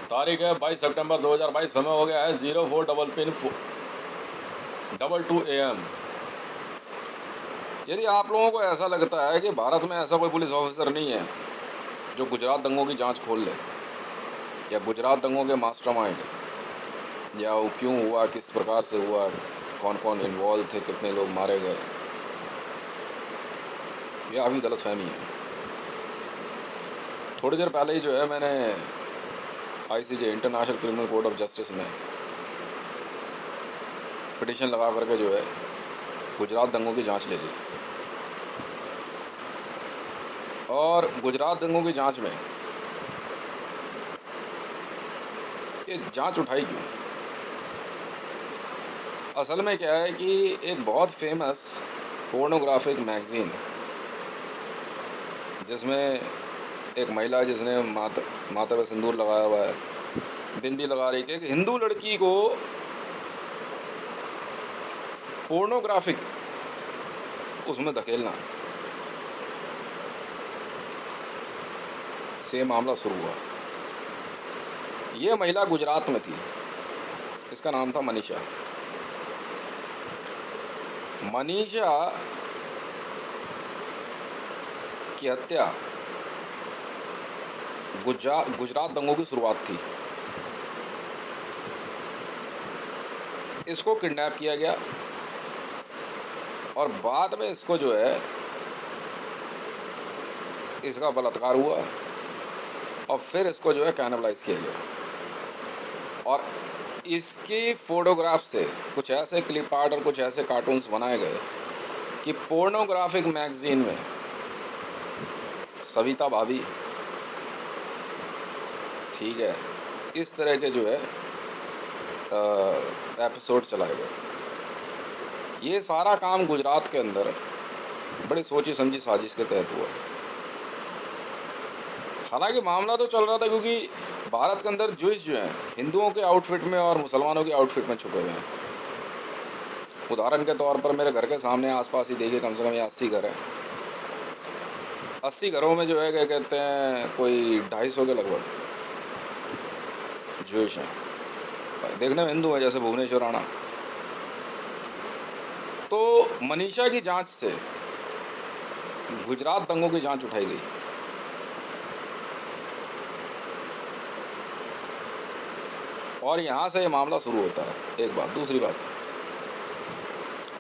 तारीख है 22 सितंबर 2022। समय हो गया है 04:22 AM। यदि आप लोगों को ऐसा लगता है कि भारत में ऐसा कोई पुलिस ऑफिसर नहीं है जो गुजरात दंगों की जांच खोल ले, या गुजरात दंगों के मास्टरमाइंड, या वो क्यों हुआ, किस प्रकार से हुआ, कौन कौन इन्वॉल्व थे, कितने लोग मारे गए, यह अभी गलतफहमी है। थोड़ी देर पहले ही जो है मैंने ICJ international criminal court of justice में पिटीशन लगा करके जो है गुजरात दंगों की जांच ले ली। और गुजरात दंगों की जांच में ये जांच उठाई क्यों? असल में क्या है कि एक बहुत फेमस पोर्नोग्राफिक मैगज़ीन, जिसमें एक महिला जिसने माथा पे सिंदूर लगाया हुआ है, बिंदी लगा रही है, कि एक हिंदू लड़की को पोर्नोग्राफिक उसमें धकेलना, से मामला शुरू हुआ। ये महिला गुजरात में थी, इसका नाम था मनीषा। मनीषा की हत्या गुजरात दंगों की शुरुआत थी। इसको किडनैप किया गया और बाद में इसको जो है इसका बलात्कार हुआ और फिर इसको जो है कैनिबलाइज किया गया। और इसकी फ़ोटोग्राफ से कुछ ऐसे क्लिप आर्ट और कुछ ऐसे कार्टून्स बनाए गए कि पोर्नोग्राफिक मैगज़ीन में सविता भाभी, ठीक है, इस तरह के जो है एपिसोड चलाए गए। ये सारा काम गुजरात के अंदर बड़ी सोची समझी साजिश के तहत हुआ। हालांकि मामला तो चल रहा था क्योंकि भारत के अंदर जूइश जो हैं हिंदुओं के आउटफिट में और मुसलमानों के आउटफिट में छुपे हुए हैं। उदाहरण के तौर पर मेरे घर के सामने आसपास ही देखिए, कम से कम ये 80 घर हैं। 80 घरों में जो है क्या कहते हैं, कोई 250 के लगभग जूइश हैं। देखने में हिंदू है, जैसे भुवनेश्वर राणा। तो मनीषा की जांच से गुजरात दंगों की जांच उठाई गई। और यहाँ से ये मामला शुरू होता है। एक बात। दूसरी बात,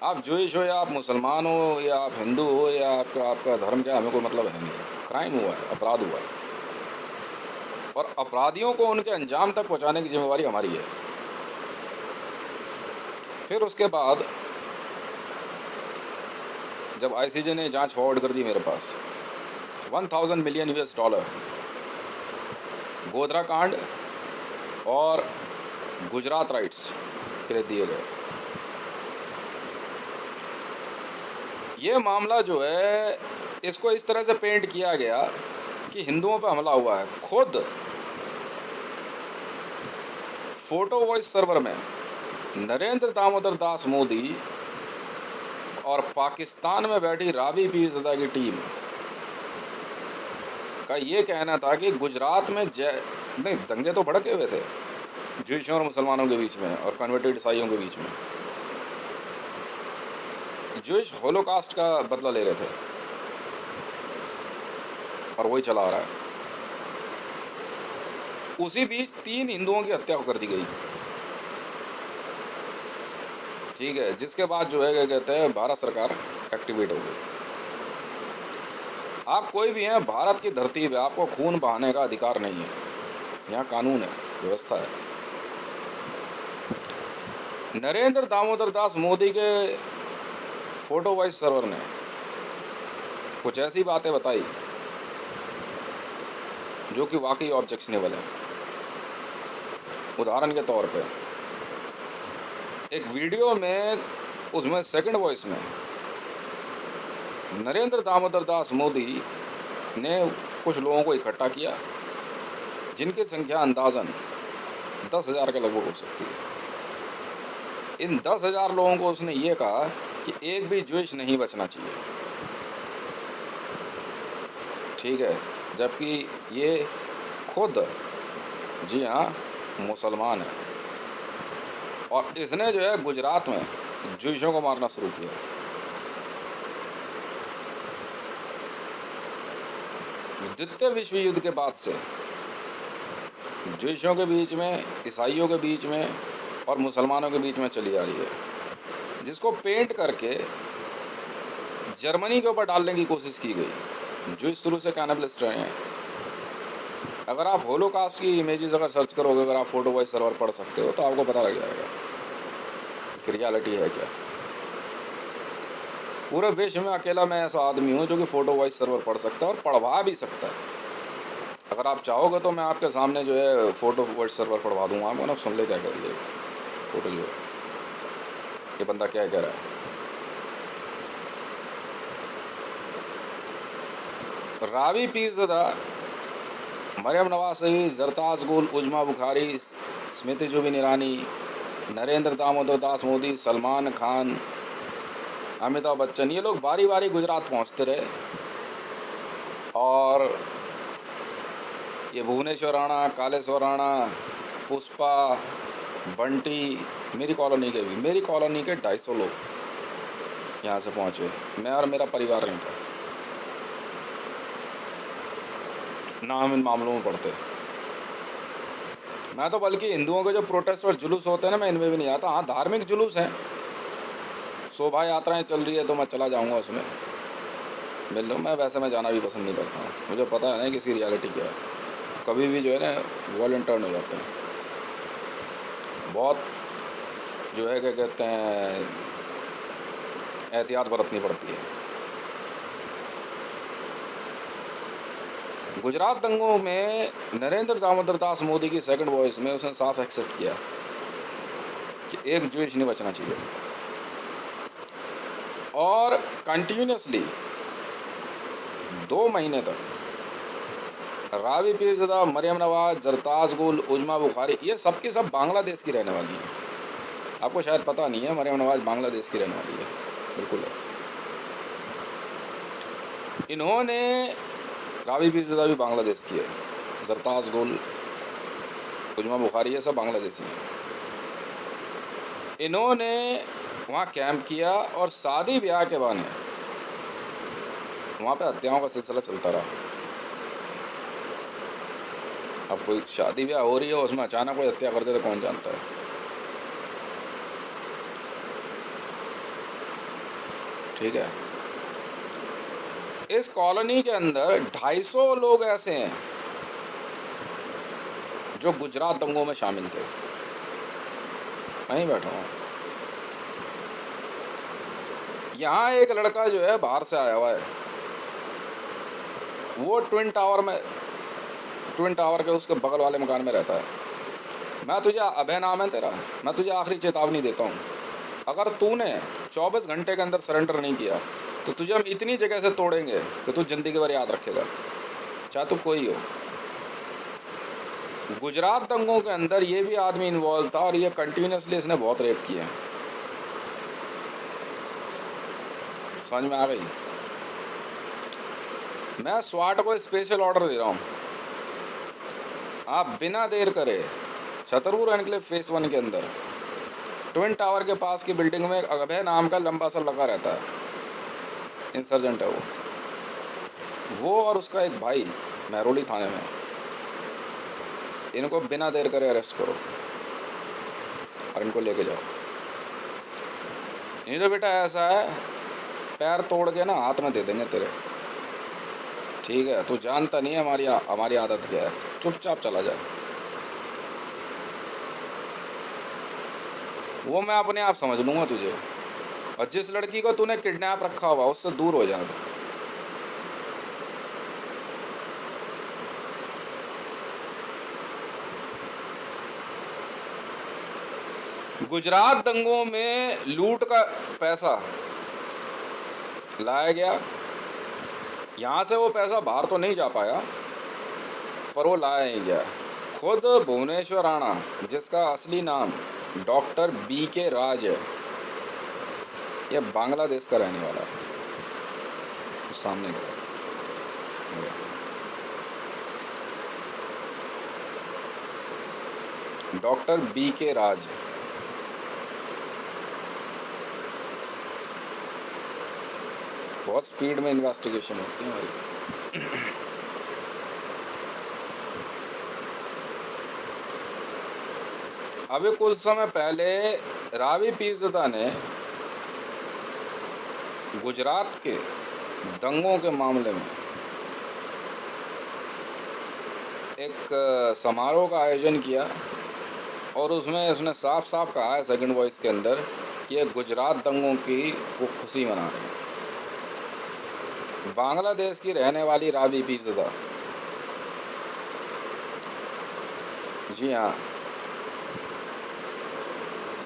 आप जूइश हो या आप मुसलमान हो या आप हिंदू हो या आपका धर्म क्या, हमें कोई मतलब है नहीं। क्राइम हुआ है, अपराध हुआ है, और अपराधियों को उनके अंजाम तक पहुँचाने की जिम्मेवारी हमारी है। फिर उसके बाद जब ICJ ने जांच फॉरवर्ड कर दी मेरे पास, 1000 मिलियन $, गोधरा कांड और गुजरात राइट्स के लिए दिए गए। ये मामला जो है इसको इस तरह से पेंट किया गया कि हिंदुओं पर हमला हुआ है। खुद फोटो वॉइस सर्वर में नरेंद्र दामोदर दास मोदी और पाकिस्तान में बैठी रावी पीरज़ादा की टीम का ये कहना था कि गुजरात में नहीं, दंगे तो भड़के हुए थे जूइशों और मुसलमानों के बीच में और कन्वर्टेड ईसाइयों के बीच में। जूइश होलोकास्ट का बदला ले रहे थे और वही चला आ रहा है। उसी बीच 3 हिंदुओं की हत्या कर दी गई, ठीक है, जिसके बाद जो है क्या कहते हैं भारत सरकार एक्टिवेट हो गई। आप कोई भी हैं, भारत की धरती पे आपको खून बहाने का अधिकार नहीं है। यहाँ कानून है, व्यवस्था है। नरेंद्र दामोदर दास मोदी के फोटो वॉइस सर्वर ने कुछ ऐसी बातें बताई जो कि वाकई ऑब्जेक्शनेबल है। उदाहरण के तौर पे एक वीडियो में, उसमें सेकंड वॉइस में नरेंद्र दामोदर दास मोदी ने कुछ लोगों को इकट्ठा किया जिनकी संख्या अंदाज़न 10,000 के लगभग हो सकती है। इन 10,000 लोगों को उसने ये कहा कि एक भी जूइश नहीं बचना चाहिए, ठीक है, जबकि ये खुद जी हाँ, मुसलमान है। और इसने जो है गुजरात में जुइशों को मारना शुरू किया। द्वितीय विश्व युद्ध के बाद से जुइशों के बीच में, ईसाइयों के बीच में और मुसलमानों के बीच में चली आ रही है, जिसको पेंट करके जर्मनी के ऊपर डालने की कोशिश की गई। जुइश शुरू से कैनिबलिस्ट रहे हैं। अगर आप होलोकास्ट की इमेजेस अगर सर्च करोगे, अगर आप फोटो वॉइस सर्वर पढ़ सकते हो, तो आपको पता लग जाएगा कि रियलिटी है क्या। पूरे विश्व में अकेला मैं ऐसा आदमी हूँ जो कि फ़ोटो वॉइस सर्वर पढ़ सकता है और पढ़वा भी सकता है। अगर आप चाहोगे तो मैं आपके सामने जो है फ़ोटो वॉइस सर्वर पढ़वा दूँगा आपको ना, सुन ले क्या कह रही है फ़ोटो, जो है ये बंदा क्या कह रहा है। रावी पीरज़दा, मरियम नवाज शरीफ, जरताज गुल, उजमा बुखारी, स्मृति जुबिन ईरानी, नरेंद्र दामोदर दास मोदी, सलमान खान, अमिताभ बच्चन, ये लोग बारी बारी गुजरात पहुंचते रहे। और ये भुवनेश्वर राणा, कालेश्वर राणा, पुष्पा, बंटी, मेरी कॉलोनी के 250 लोग यहाँ से पहुँचे। मैं और मेरा परिवार नहीं था ना, हम इन मामलों में पढ़ते। मैं तो बल्कि हिंदुओं के जो प्रोटेस्ट और जुलूस होते हैं ना, मैं इनमें भी नहीं आता। हाँ, धार्मिक जुलूस हैं, शोभा यात्राएं चल रही है तो मैं चला जाऊंगा उसमें मिल लूँ। मैं वैसे मैं जाना भी पसंद नहीं करता हूँ, मुझे पता है ना कि इसकी रियलिटी क्या है। कभी भी जो है ना वॉलंटियर हो जाते हैं। बहुत जो है क्या कहते हैं, एहतियात बरतनी पड़ती है। गुजरात दंगों में नरेंद्र दामोदर दास मोदी की सेकंड वॉइस में उसने साफ एक्सेप्ट किया कि एक जुइश नहीं बचना चाहिए। और कंटिन्यूसली 2 महीने तक रावी पीरज़दा, मरियम नवाज, जरताज गुल, उजमा बुखारी, ये सब की सब बांग्लादेश की रहने वाली है। आपको शायद पता नहीं है, मरियम नवाज बांग्लादेश की रहने वाली है, बिल्कुल है। इन्होंने, रावी पीरज़दा भी बांग्लादेश की है, जरताज गुल, उजमा बुखारी, ये सब बांग्लादेशी हैं। इन्होंने वहाँ कैंप किया और शादी ब्याह के बहाने वहाँ पे हत्याओं का सिलसिला चलता रहा। अब कोई शादी ब्याह हो रही है, उसमें अचानक कोई हत्या कर दे तो कौन जानता है। ठीक है, इस कॉलोनी के अंदर 250 लोग ऐसे हैं जो गुजरात दंगों में शामिल थे। वहीं बैठा हूँ। यहाँ एक लड़का जो है बाहर से आया हुआ है, वो ट्विन टावर के उसके बगल वाले मकान में रहता है। मैं तुझे, अभय नाम है तेरा, मैं तुझे आखिरी चेतावनी देता हूँ, अगर तूने 24 घंटे के अंदर सरेंडर नहीं किया तो तुझे हम इतनी जगह से तोड़ेंगे कि तू ज़िंदगी भर याद रखेगा, चाहे तू कोई हो। गुजरात दंगों के अंदर ये भी आदमी इन्वॉल्व था और ये कंटिन्यूसली इसने बहुत रेप किए हैं। समझ में आ गई? मैं स्वाट को स्पेशल ऑर्डर दे रहा हूँ, आप बिना देर करे छतरपुर एनक्लेव फेस 1 के अंदर ट्विन टावर के पास की बिल्डिंग में अभय नाम का लंबा सा लगा रहता है, इंसर्जेंट है वो और उसका एक भाई महरौली थाने में। इनको बिना देर करे अरेस्ट करो और इनको लेके जाओ। नहीं तो बेटा ऐसा है, पैर तोड़ के ना हाथ में दे देंगे तेरे। ठीक है, तू जानता नहीं है हमारी आदत क्या है, चुपचाप चला जा। वो मैं अपने आप समझ लूँगा तुझे। और जिस लड़की को तूने किडनैप रखा हुआ उससे दूर हो जा। गुजरात दंगों में लूट का पैसा लाया गया, यहाँ से वो पैसा बाहर तो नहीं जा पाया पर वो लाया ही गया। खुद भुवनेश्वर राणा, जिसका असली नाम डॉक्टर BK राज है, ये बांग्लादेश का रहने वाला है। सामने का डॉक्टर बी के राज। बहुत स्पीड में इन्वेस्टिगेशन होती है हमारी। अभी कुछ समय पहले रावी पीरज़ादा ने गुजरात के दंगों के मामले में एक समारोह का आयोजन किया और उसमें उसने साफ साफ कहा है सेकंड वॉइस के अंदर कि ये गुजरात दंगों की वो खुशी मना रहे हैं। बांग्लादेश की रहने वाली रावी पीरज़ादा, जी हाँ,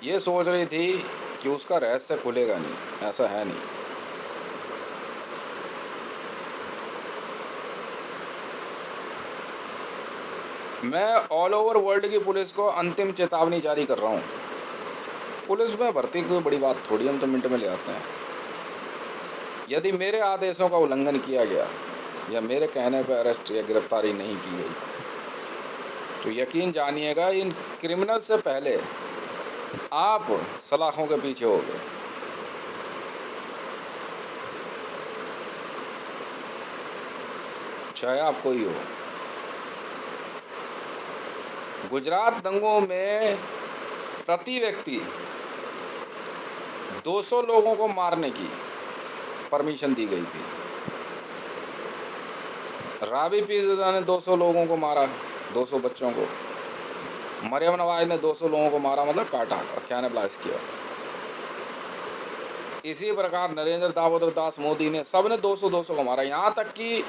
ये सोच रही थी कि उसका रहस्य खुलेगा नहीं, ऐसा है नहीं। मैं ऑल ओवर वर्ल्ड की पुलिस को अंतिम चेतावनी जारी कर रहा हूँ। पुलिस में भर्ती कोई बड़ी बात थोड़ी, हम तो मिनट में ले आते हैं। यदि मेरे आदेशों का उल्लंघन किया गया या मेरे कहने पर अरेस्ट या गिरफ्तारी नहीं की गई तो यकीन जानिएगा इन क्रिमिनल से पहले आप सलाखों के पीछे हो गए। चाहे आप कोई हो। गुजरात दंगों में प्रति व्यक्ति 200 लोगों को मारने की परमिशन दी गई थी। रावी पीरज़ादा ने 200 लोगों को मारा, 200 बच्चों को। मरियम नवाज ने 200 लोगों को मारा, मतलब काटा, क्या ब्लास्ट किया। इसी प्रकार नरेंद्र दामोदर दास मोदी ने, सब ने 200 को मारा। यहाँ तक कि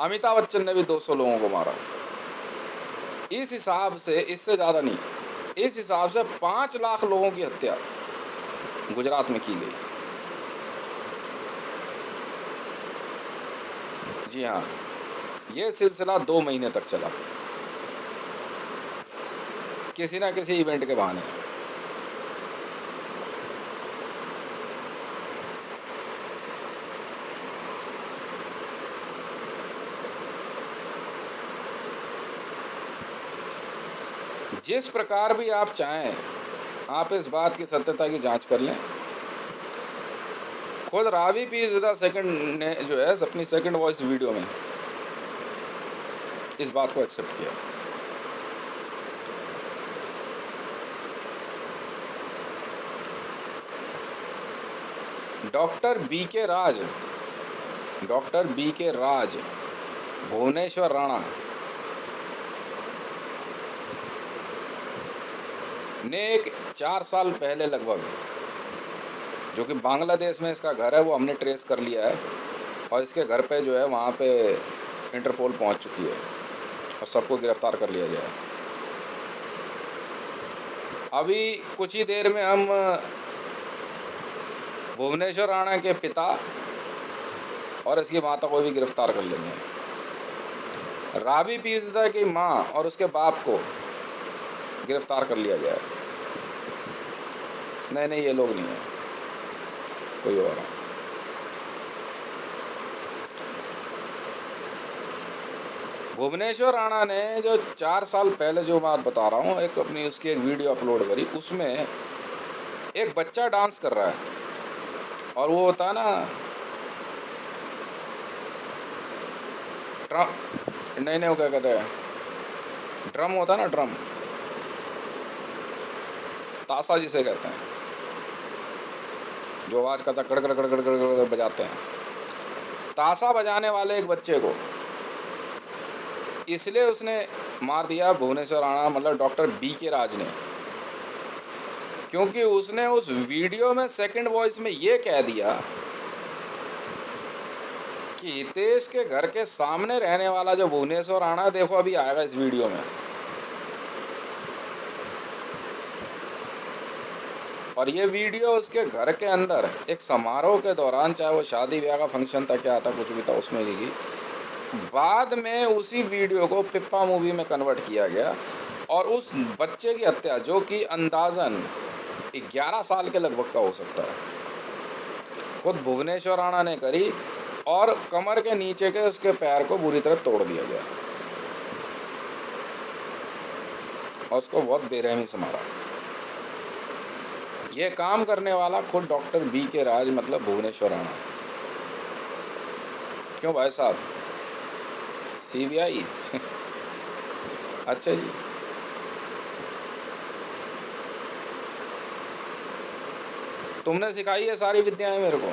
अमिताभ बच्चन ने भी 200 लोगों को मारा। इस हिसाब से, इससे ज़्यादा नहीं, इस हिसाब से 5 लाख लोगों की हत्या गुजरात में की गई। जी हाँ, ये सिलसिला 2 महीने तक चला, किसी ना किसी इवेंट के बहाने। जिस प्रकार भी आप चाहें, आप इस बात की सत्यता की जांच कर लें। खुद रावी पीरज़ादा सेकंड ने जो है अपनी सेकंड वॉइस वीडियो में इस बात को एक्सेप्ट किया। डॉक्टर बी के राज, भुवनेश्वर राणा ने एक 4 साल पहले लगभग, जो कि बांग्लादेश में इसका घर है, वो हमने ट्रेस कर लिया है और इसके घर पे जो है वहाँ पे इंटरपोल पहुँच चुकी है और सबको गिरफ्तार कर लिया गया है। अभी कुछ ही देर में हम भुवनेश्वर राणा के पिता और इसकी माता को भी गिरफ्तार कर लेंगे। रावी पीरज़ादा की माँ और उसके बाप को गिरफ्तार कर लिया गया है। नहीं, ये लोग नहीं हैं, कोई और है। भुवनेश्वर राणा ने जो 4 साल पहले जो बात बता रहा हूँ, एक अपनी उसकी एक वीडियो अपलोड करी, उसमें एक बच्चा डांस कर रहा है और वो होता है ना ड्रम, नहीं वो क्या कहते हैं, ड्रम होता है ना, ड्रम, ताशा जिसे कहते हैं, जो आवाज़ करता कड़ कड़ कड़ कड़ कड़ बजाते हैं। ताशा बजाने वाले एक बच्चे को इसलिए उसने मार दिया भुवनेश्वर राणा, मतलब डॉक्टर बी के राज ने, क्योंकि उसने उस वीडियो में सेकंड वॉइस में ये कह दिया कि हितेश के घर के सामने रहने वाला जो भुवनेश्वर राणा, देखो अभी आएगा इस वीडियो में, और ये वीडियो उसके घर के अंदर एक समारोह के दौरान, चाहे वो शादी ब्याह का फंक्शन था, क्या था, कुछ भी था, उसमें ली। बाद में उसी वीडियो को पिप्पा मूवी में कन्वर्ट किया गया और उस बच्चे की हत्या, जो कि अंदाज़न 11 साल के लगभग का हो सकता है, खुद भुवनेश्वर राणा ने करी और कमर के नीचे के उसके पैर को बुरी तरह तोड़ दिया गया। और उसको बहुत बेरहमी से मारा। ये काम करने वाला खुद डॉक्टर BK राज मतलब भुवनेश्वर राणा। क्यों भाई साहब, CBI? अच्छा जी। तुमने सिखाई है सारी विद्याएं मेरे को,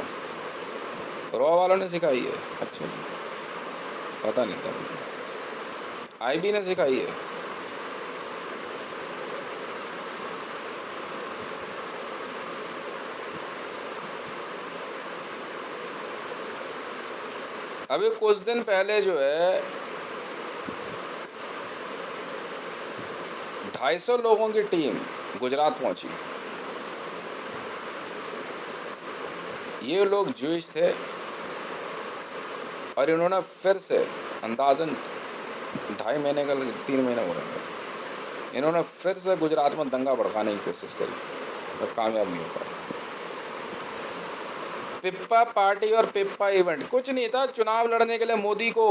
रॉ वालों ने सिखाई है? अच्छा जी, पता नहीं था मुझे। IB ने सिखाई है? अभी कुछ दिन पहले जो है 250 लोगों की टीम गुजरात पहुंची। ये लोग ज्यूइश थे और इन्होंने फिर से अंदाजन 2.5 महीने का 3 महीने हो रहे हैं, इन्होंने फिर से गुजरात में दंगा भड़काने की कोशिश करी, पर कामयाब नहीं हो पाया। पिप्पा पार्टी और पिप्पा इवेंट कुछ नहीं था। चुनाव लड़ने के लिए मोदी को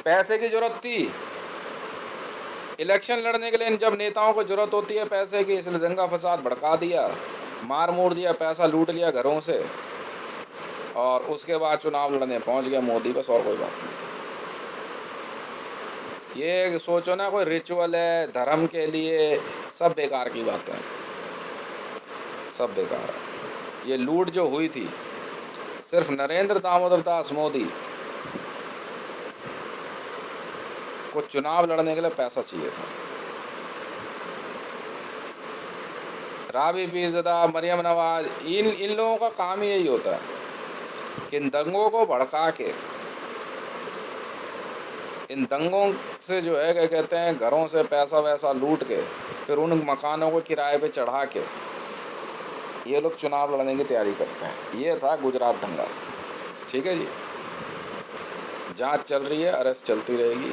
पैसे की जरूरत थी। इलेक्शन लड़ने के लिए जब नेताओं को जरूरत होती है पैसे की, इसलिए दंगा फसाद भड़का दिया, मार मोड़ दिया, पैसा लूट लिया घरों से, और उसके बाद चुनाव लड़ने पहुंच गया मोदी। बस और कोई बात नहीं थी। ये सोचो ना कोई रिचुअल है धर्म के लिए, सब बेकार की बातें हैं, सब बेकार है। ये लूट जो हुई थी सिर्फ नरेंद्र दामोदर दास मोदी को चुनाव लड़ने के लिए पैसा चाहिए था। राबी पीरज़ादा, मरियम नवाज, इन लोगों का काम ही यही होता है कि इन दंगों को भड़का के, इन दंगों से जो है क्या कहते हैं घरों से पैसा वैसा लूट के फिर उन मकानों को किराए पे चढ़ा के ये लोग चुनाव लड़ने की तैयारी करते हैं। ये था गुजरात दंगा। ठीक है जी, जांच चल रही है, अरेस्ट चलती रहेगी।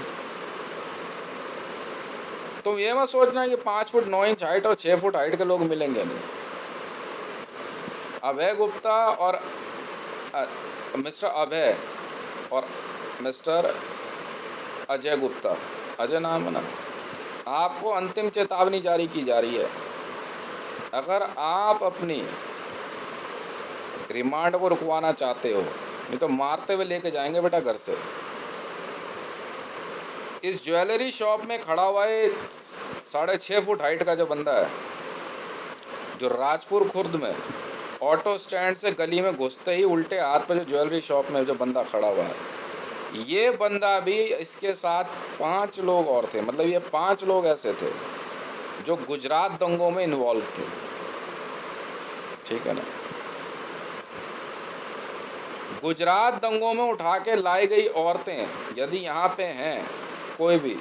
तुम ये मत सोचना कि 5 फुट 9 इंच हाइट और 6 फुट हाइट के लोग मिलेंगे, नहीं। अभय गुप्ता और मिस्टर अभय और मिस्टर अजय गुप्ता, अजय नाम है ना, आपको अंतिम चेतावनी जारी की जा रही है। अगर आप अपनी रिमांड को रुकवाना चाहते हो, नहीं तो मारते हुए लेके जाएंगे बेटा घर से। इस ज्वेलरी शॉप में खड़ा हुआ है 6.5 फुट हाइट का जो बंदा है, जो राजपुर खुर्द में ऑटो स्टैंड से गली में घुसते ही उल्टे हाथ पे जो ज्वेलरी शॉप में जो बंदा खड़ा हुआ है, ये बंदा भी, इसके साथ 5 लोग और थे। मतलब ये 5 लोग ऐसे थे जो गुजरात दंगों में इन्वॉल्व थे। ठीक है ना। गुजरात दंगों में उठा के लाई गई औरतें यदि यहाँ पे हैं कोई भी,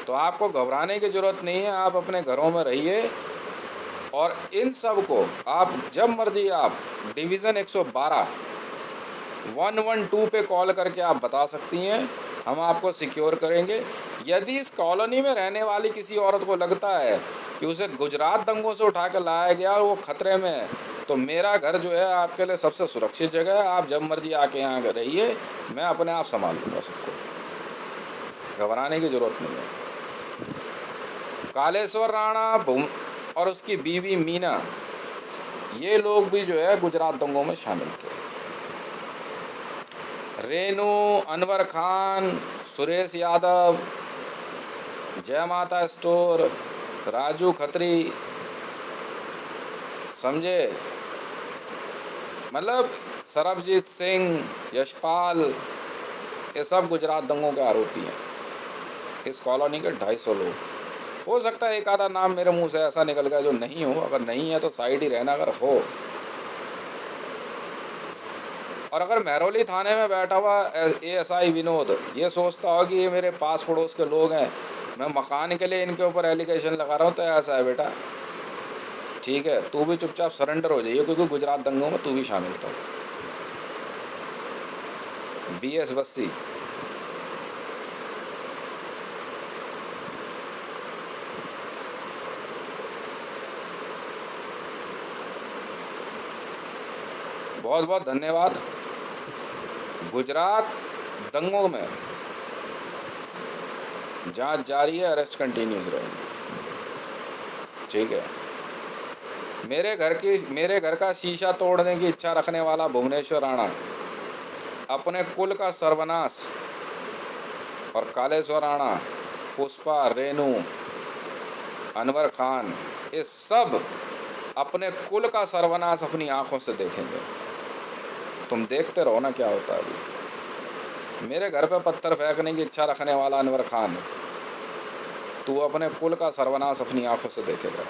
तो आपको घबराने की ज़रूरत नहीं है। आप अपने घरों में रहिए और इन सब को आप जब मर्जी आप डिवीज़न 112 112 पे कॉल करके आप बता सकती हैं, हम आपको सिक्योर करेंगे। यदि इस कॉलोनी में रहने वाली किसी औरत को लगता है कि उसे गुजरात दंगों से उठा कर लाया गया और वो खतरे में है, तो मेरा घर जो है आपके लिए सबसे सुरक्षित जगह है। आप जब मर्जी आके यहाँ रहिए, मैं अपने आप संभाल लूँगा सबको, घबराने की ज़रूरत नहीं है। कालेश्वर राणा और उसकी बीवी मीना, ये लोग भी जो है गुजरात दंगों में शामिल थे। रेनू, अनवर खान, सुरेश यादव, जय माता स्टोर, राजू खत्री, समझे, मतलब सरबजीत सिंह, यशपाल, ये सब गुजरात दंगों के आरोपी हैं। इस कॉलोनी के 250 लोग। हो सकता है एक आधा नाम मेरे मुंह से ऐसा निकल गया जो नहीं हो, अगर नहीं है तो साइड ही रहना, अगर हो। और अगर महरौली थाने में बैठा हुआ ASI विनोद ये सोचता हो कि ये मेरे पास पड़ोस के लोग हैं, मैं मकान के लिए इनके ऊपर एलिगेशन लगा रहा हूँ, तो ऐसा है बेटा, ठीक है, तू भी चुपचाप सरेंडर हो जाइए, क्योंकि गुजरात दंगों में तू भी शामिल था। BS बस्सी। बहुत बहुत धन्यवाद। गुजरात दंगों में जांच जारी है, अरेस्ट कंटिन्यूज रहेगी। ठीक है। मेरे घर का शीशा तोड़ने की इच्छा रखने वाला भुवनेश्वर राणा, अपने कुल का सर्वनाश, और कालेश्वर राणा, पुष्पा, रेनू, अनवर खान, ये सब अपने कुल का सर्वनाश अपनी आंखों से देखेंगे। तुम देखते रहो ना क्या होता है अभी। मेरे घर पे पत्थर फेंकने की इच्छा रखने वाला अनवर खान, तू अपने कुल का सर्वनाश अपनी आंखों से देखेगा।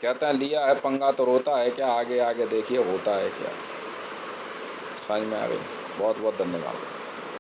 कहते हैं लिया है पंगा तो रोता है क्या, आगे आगे देखिए होता है क्या। समझ में आ गई। बहुत बहुत धन्यवाद।